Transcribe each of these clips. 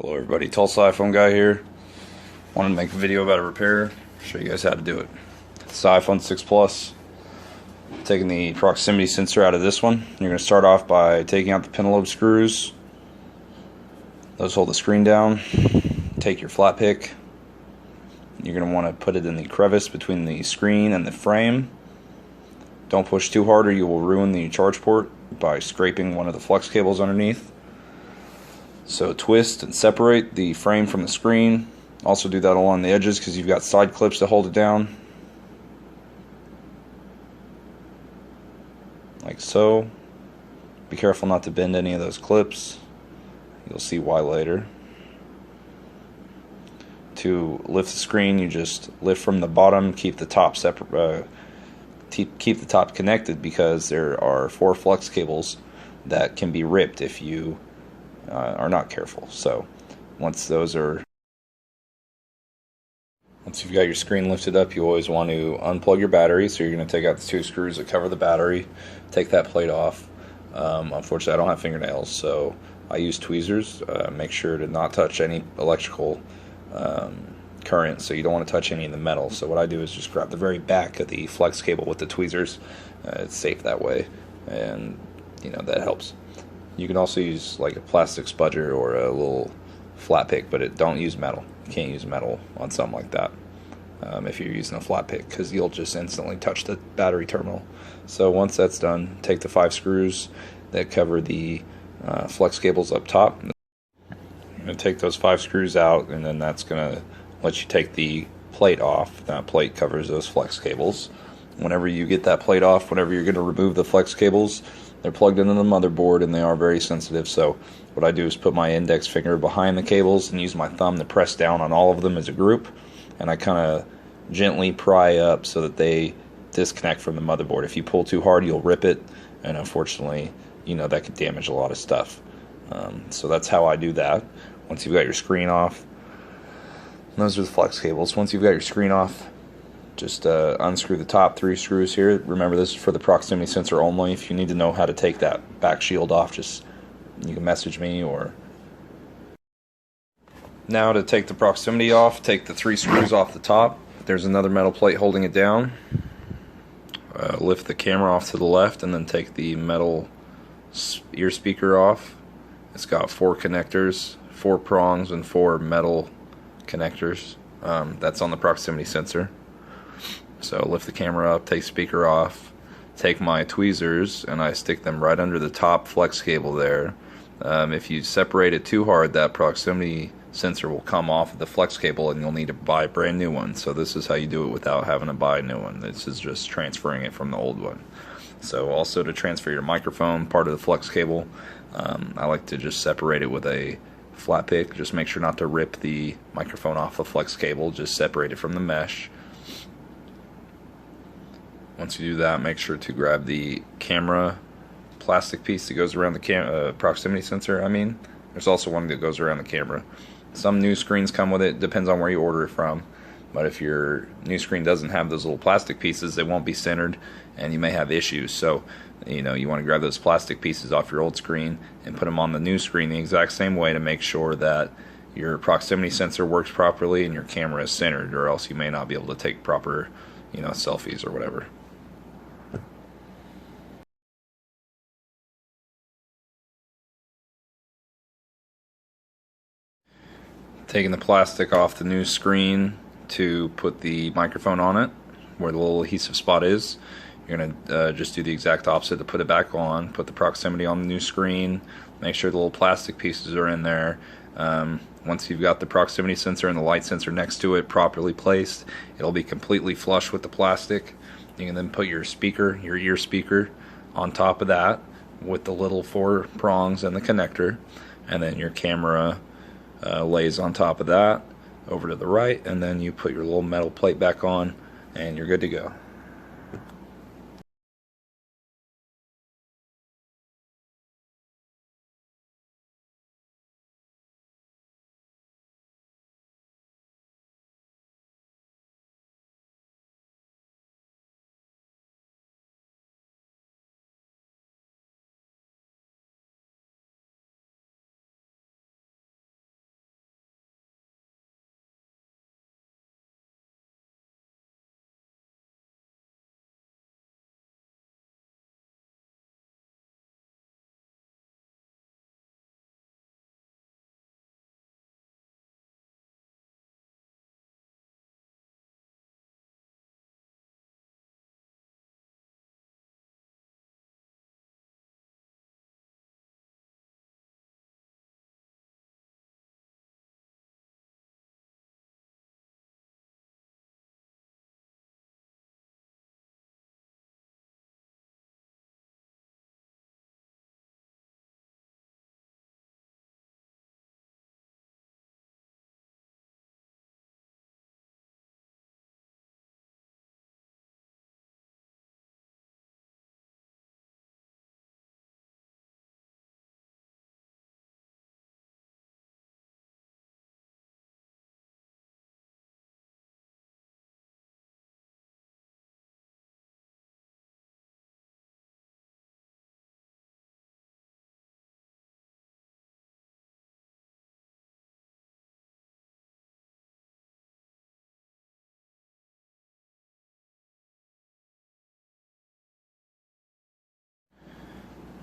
Hello everybody, Tulsa iPhone guy here. Wanted to make a video about a repair, show you guys how to do it. It's the iPhone 6 Plus. Taking the proximity sensor out of this one. You're going to start off by taking out the pin lobe screws. Those hold the screen down. Take your flat pick. You're going to want to put it in the crevice between the screen and the frame. Don't push too hard or you will ruin the charge port by scraping one of the flex cables underneath. So twist and separate the frame from the screen. Also do that along the edges because you've got side clips to hold it down. Like so. Be careful not to bend any of those clips. You'll see why later. To lift the screen, you just lift from the bottom, keep the top separate, keep the top connected because there are 4 flex cables that can be ripped if you are not careful. So once you've got your screen lifted up, you always want to unplug your battery. So you're going to take out the 2 screws that cover the battery, take that plate off. Unfortunately I don't have fingernails, so I use tweezers. Make sure to not touch any electrical current, so you don't want to touch any of the metal. So what I do is just grab the very back of the flex cable with the tweezers. It's safe that way, and that helps. You can also use like a plastic spudger or a little flat pick, but don't use metal. You can't use metal on something like that if you're using a flat pick, because you'll just instantly touch the battery terminal. So once that's done, take the 5 screws that cover the flex cables up top. You're going to take those 5 screws out, and then that's going to let you take the plate off. That plate covers those flex cables. Whenever you get that plate off, whenever you're going to remove the flex cables, they're plugged into the motherboard and they are very sensitive. So what I do is put my index finger behind the cables and use my thumb to press down on all of them as a group, and I kind of gently pry up so that they disconnect from the motherboard. If you pull too hard, you'll rip it, and unfortunately, that could damage a lot of stuff. So that's how I do that. Once you've got your screen off, those are the flex cables. Once you've got your screen off, just unscrew the top 3 screws here. Remember, this is for the proximity sensor only. If you need to know how to take that back shield off, you can message me. Or now to take the proximity off, take the 3 screws off the top. There's another metal plate holding it down. Lift the camera off to the left and then take the metal ear speaker off. It's got 4 connectors, 4 prongs, and 4 metal connectors. That's on the proximity sensor. So lift the camera up, take speaker off, take my tweezers, and I stick them right under the top flex cable there. If you separate it too hard, that proximity sensor will come off of the flex cable and you'll need to buy a brand new one. So this is how you do it without having to buy a new one. This is just transferring it from the old one. So also to transfer your microphone, part of the flex cable, I like to just separate it with a flat pick. Just make sure not to rip the microphone off the flex cable, just separate it from the mesh. Once you do that, make sure to grab the camera plastic piece that goes around the proximity sensor. There's also one that goes around the camera. Some new screens come with it, depends on where you order it from. But if your new screen doesn't have those little plastic pieces, they won't be centered and you may have issues. So you want to grab those plastic pieces off your old screen and put them on the new screen the exact same way to make sure that your proximity sensor works properly and your camera is centered, or else you may not be able to take proper selfies or whatever. Taking the plastic off the new screen to put the microphone on it, where the little adhesive spot is. You're going to just do the exact opposite to put it back on. Put the proximity on the new screen. Make sure the little plastic pieces are in there. Once you've got the proximity sensor and the light sensor next to it properly placed, it'll be completely flush with the plastic. You can then put your speaker, your ear speaker, on top of that with the little 4 prongs and the connector, and then your camera lays on top of that over to the right, and then you put your little metal plate back on and you're good to go.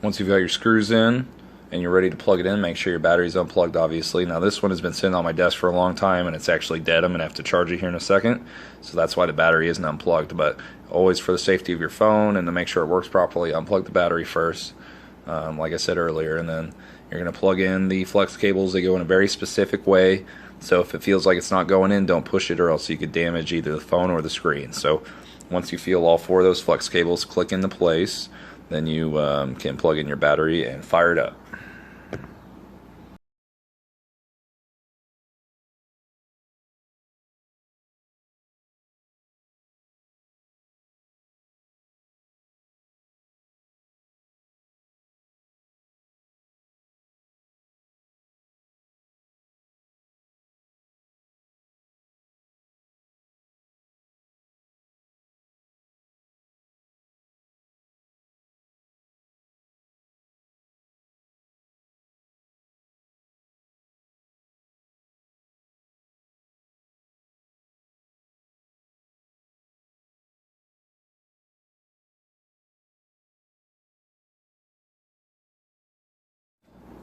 Once you've got your screws in and you're ready to plug it in, make sure your battery's unplugged, obviously. Now this one has been sitting on my desk for a long time and it's actually dead. I'm going to have to charge it here in a second, so that's why the battery isn't unplugged. But always, for the safety of your phone and to make sure it works properly, unplug the battery first, like I said earlier, and then you're going to plug in the flex cables. They go in a very specific way, so if it feels like it's not going in, don't push it, or else you could damage either the phone or the screen. So once you feel all four of those flex cables click into place, then you can plug in your battery and fire it up.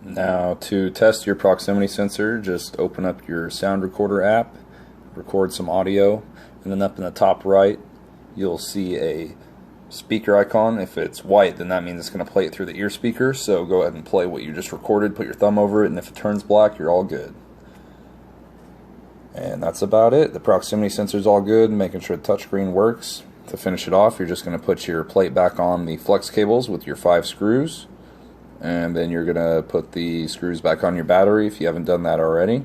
Now, to test your proximity sensor, just open up your sound recorder app, record some audio, and then up in the top right, you'll see a speaker icon. If it's white, then that means it's going to play it through the ear speaker, so go ahead and play what you just recorded, put your thumb over it, and if it turns black, you're all good. And that's about it. The proximity sensor is all good, making sure the touchscreen works. To finish it off, you're just going to put your plate back on the flex cables with your 5 screws, and then you're going to put the screws back on your battery if you haven't done that already.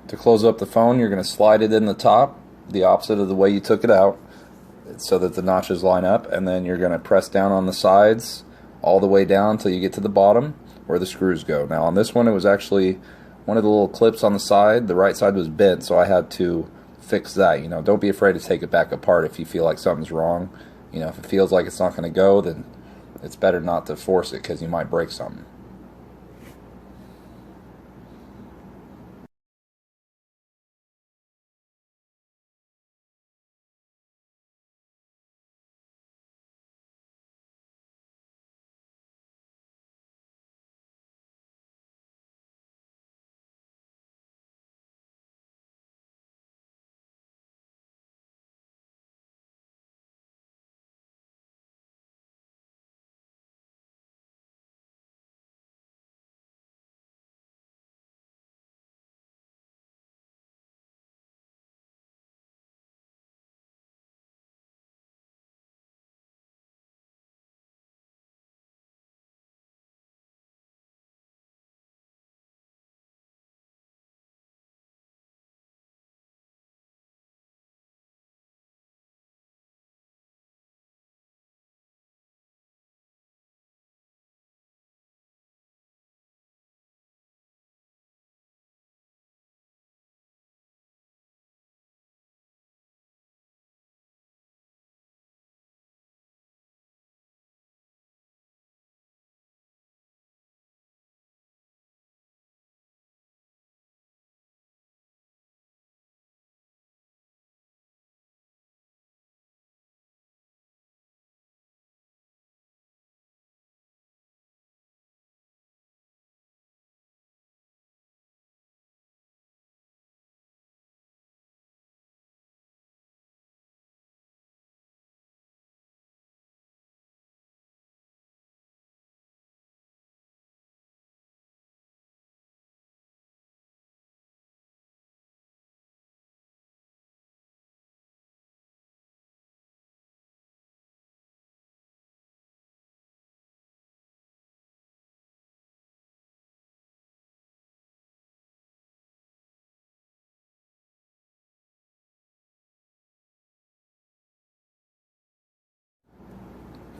To close up the phone, you're going to slide it in the top, the opposite of the way you took it out, so that the notches line up, and then you're going to press down on the sides all the way down until you get to the bottom where the screws go. Now on this one, it was actually one of the little clips on the side, the right side was bent, so I had to fix that. You know, don't be afraid to take it back apart if you feel like something's wrong. You know, if it feels like it's not going to go, then it's better not to force it, because you might break something.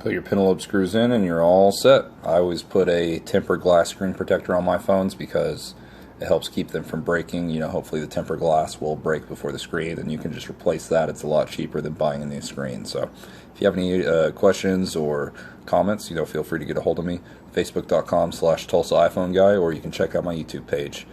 Put your pinlobe screws in and you're all set. I always put a tempered glass screen protector on my phones because it helps keep them from breaking. You know, hopefully the tempered glass will break before the screen, and you can just replace that. It's a lot cheaper than buying a new screen. So if you have any questions or comments, you know, feel free to get a hold of me. Facebook.com/Tulsa iPhone Guy, or you can check out my YouTube page.